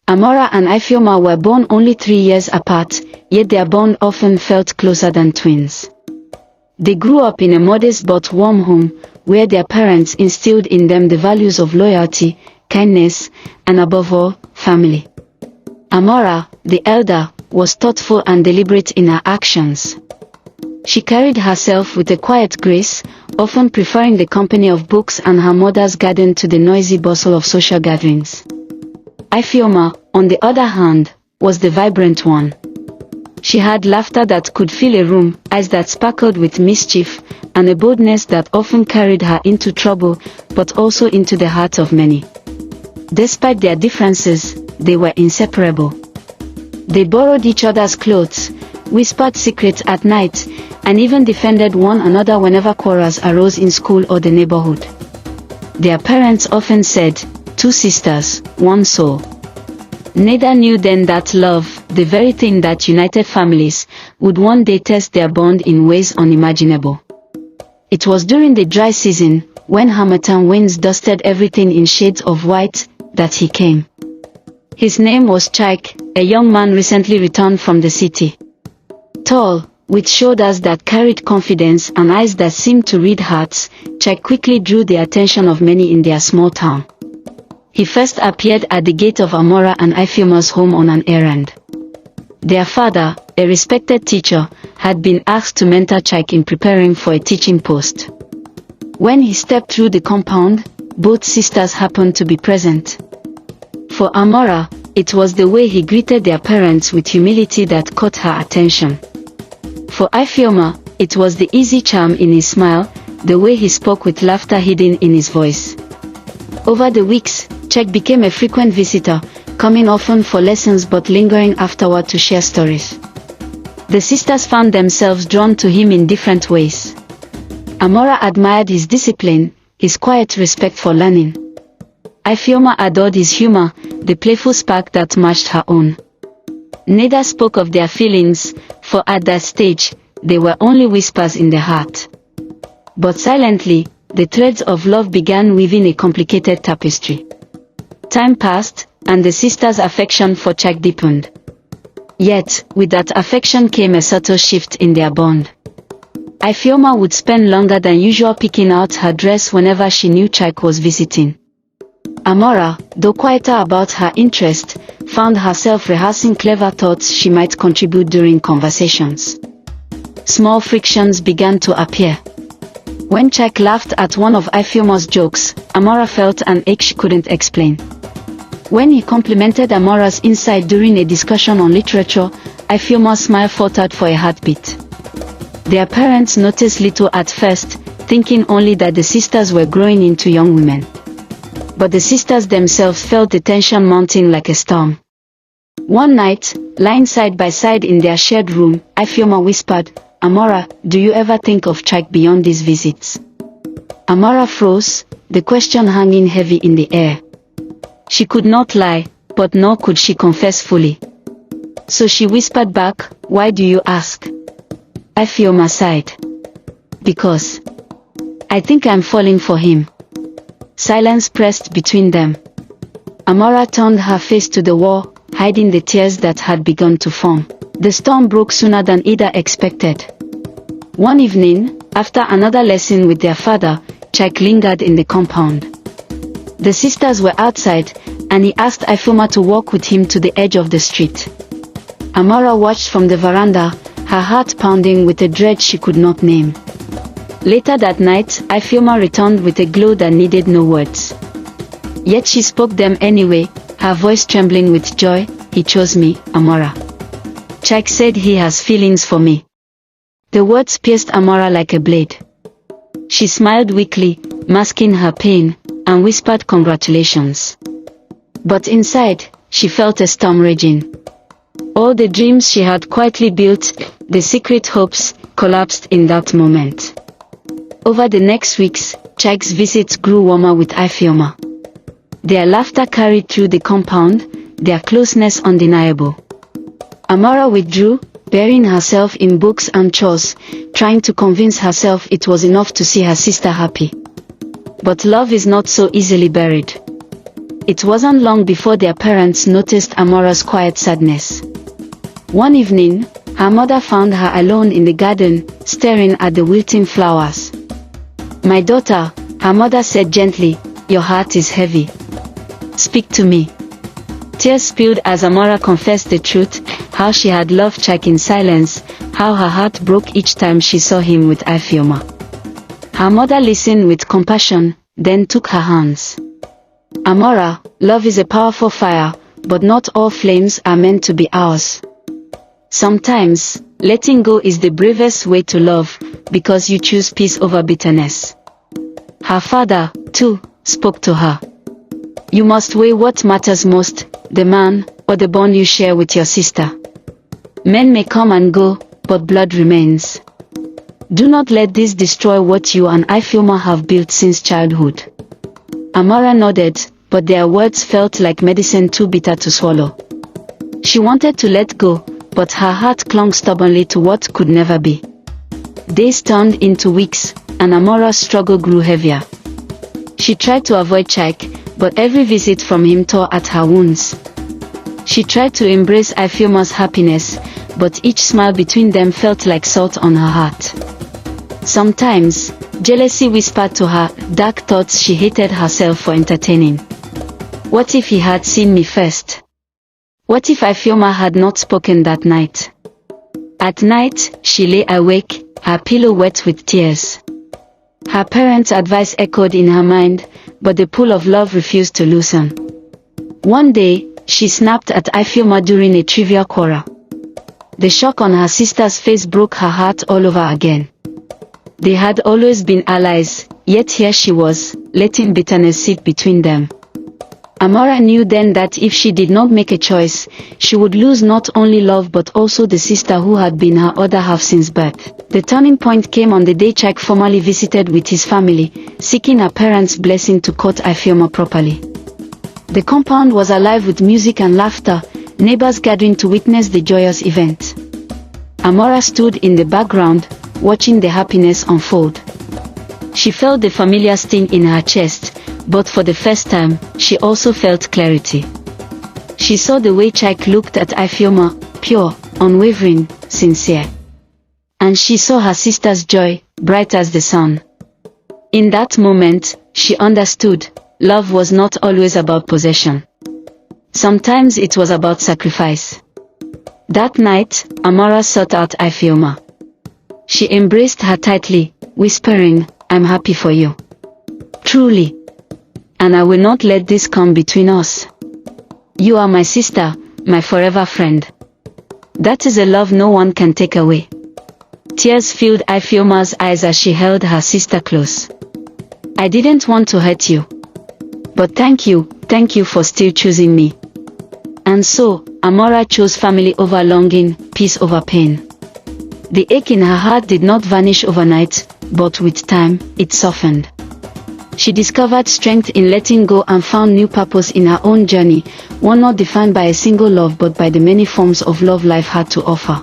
Amora and Ifeoma were born only 3 years apart, yet their bond often felt closer than twins. They grew up in a modest but warm home, where their parents instilled in them the values of loyalty, kindness, and above all, family. Amora, the elder, was thoughtful and deliberate in her actions. She carried herself with a quiet grace, often preferring the company of books and her mother's garden to the noisy bustle of social gatherings. Ifeoma, on the other hand, was the vibrant one. She had laughter that could fill a room, eyes that sparkled with mischief, and a boldness that often carried her into trouble, but also into the hearts of many. Despite their differences, they were inseparable. They borrowed each other's clothes, whispered secrets at night, and even defended one another whenever quarrels arose in school or the neighborhood. Their parents often said, "Two sisters, one soul." Neither knew then that love, the very thing that united families, would one day test their bond in ways unimaginable. It was during the dry season, when harmattan winds dusted everything in shades of white, that he came. His name was Chike, a young man recently returned from the city. Tall, with shoulders that carried confidence and eyes that seemed to read hearts, Chike quickly drew the attention of many in their small town. He first appeared at the gate of Amora and Ifeoma's home on an errand. Their father, a respected teacher, had been asked to mentor Chike in preparing for a teaching post. When he stepped through the compound, both sisters happened to be present. For Amora, it was the way he greeted their parents with humility that caught her attention. For Ifeoma, it was the easy charm in his smile, the way he spoke with laughter hidden in his voice. Over the weeks, Chike became a frequent visitor, coming often for lessons but lingering afterward to share stories. The sisters found themselves drawn to him in different ways. Amora admired his discipline, his quiet respect for learning. Ifeoma adored his humor, the playful spark that matched her own. Neither spoke of their feelings, for at that stage, they were only whispers in the heart. But silently, the threads of love began weaving a complicated tapestry. Time passed, and the sisters' affection for Chike deepened. Yet, with that affection came a subtle shift in their bond. Ifeoma would spend longer than usual picking out her dress whenever she knew Chike was visiting. Amora, though quieter about her interest, found herself rehearsing clever thoughts she might contribute during conversations. Small frictions began to appear. When Chike laughed at one of Ifeoma's jokes, Amora felt an ache she couldn't explain. When he complimented Amora's insight during a discussion on literature, Ifeoma's smile faltered for a heartbeat. Their parents noticed little at first, thinking only that the sisters were growing into young women. But the sisters themselves felt the tension mounting like a storm. One night, lying side by side in their shared room, Ifeoma whispered, "Amora, do you ever think of Chike beyond these visits?" Amora froze, the question hanging heavy in the air. She could not lie, but nor could she confess fully. So she whispered back, "Why do you ask?" Ifeoma sighed. "Because I think I'm falling for him." Silence pressed between them. Amora turned her face to the wall, hiding the tears that had begun to form. The storm broke sooner than either expected. One evening, after another lesson with their father, Chike lingered in the compound. The sisters were outside, and he asked Ifeoma to walk with him to the edge of the street. Amora watched from the veranda, her heart pounding with a dread she could not name. Later that night, Ifeoma returned with a glow that needed no words. Yet she spoke them anyway, her voice trembling with joy. "He chose me, Amora. Chike said he has feelings for me." The words pierced Amora like a blade. She smiled weakly, masking her pain, and whispered congratulations. But inside, she felt a storm raging. All the dreams she had quietly built, the secret hopes, collapsed in that moment. Over the next weeks, Chike's visits grew warmer with Ifeoma. Their laughter carried through the compound, their closeness undeniable. Amora withdrew, burying herself in books and chores, trying to convince herself it was enough to see her sister happy. But love is not so easily buried. It wasn't long before their parents noticed Amora's quiet sadness. One evening, her mother found her alone in the garden, staring at the wilting flowers. "My daughter," her mother said gently, "your heart is heavy. Speak to me." Tears spilled as Amora confessed the truth, how she had loved Chike in silence, how her heart broke each time she saw him with Ifeoma. Her mother listened with compassion, then took her hands. "Amora, love is a powerful fire, but not all flames are meant to be ours. Sometimes, letting go is the bravest way to love, because you choose peace over bitterness." Her father, too, spoke to her. "You must weigh what matters most, the man, or the bond you share with your sister. Men may come and go, but blood remains. Do not let this destroy what you and Ifeoma have built since childhood." Amora nodded, but their words felt like medicine too bitter to swallow. She wanted to let go, but her heart clung stubbornly to what could never be. Days turned into weeks, and Amora's struggle grew heavier. She tried to avoid Chike, but every visit from him tore at her wounds. She tried to embrace Ifeoma's happiness, but each smile between them felt like salt on her heart. Sometimes, jealousy whispered to her dark thoughts she hated herself for entertaining. What if he had seen me first? What if Ifeoma had not spoken that night? At night, she lay awake, her pillow wet with tears. Her parents' advice echoed in her mind, but the pull of love refused to loosen. One day, she snapped at Ifeoma during a trivial quarrel. The shock on her sister's face broke her heart all over again. They had always been allies, yet here she was, letting bitterness sit between them. Amora knew then that if she did not make a choice, she would lose not only love but also the sister who had been her other half since birth. The turning point came on the day Chike formally visited with his family, seeking her parents' blessing to court Ifeoma properly. The compound was alive with music and laughter, neighbors gathering to witness the joyous event. Amora stood in the background, watching the happiness unfold. She felt the familiar sting in her chest, but for the first time, she also felt clarity. She saw the way Chike looked at Ifeoma, pure, unwavering, sincere. And she saw her sister's joy, bright as the sun. In that moment, she understood, love was not always about possession. Sometimes it was about sacrifice. That night, Amora sought out Ifeoma. She embraced her tightly, whispering, "I'm happy for you. Truly. And I will not let this come between us. You are my sister, my forever friend." That is a love no one can take away. Tears filled Ifeoma's eyes as she held her sister close. "I didn't want to hurt you. But thank you for still choosing me." And so, Amora chose family over longing, peace over pain. The ache in her heart did not vanish overnight, but with time, it softened. She discovered strength in letting go and found new purpose in her own journey, one not defined by a single love but by the many forms of love life had to offer.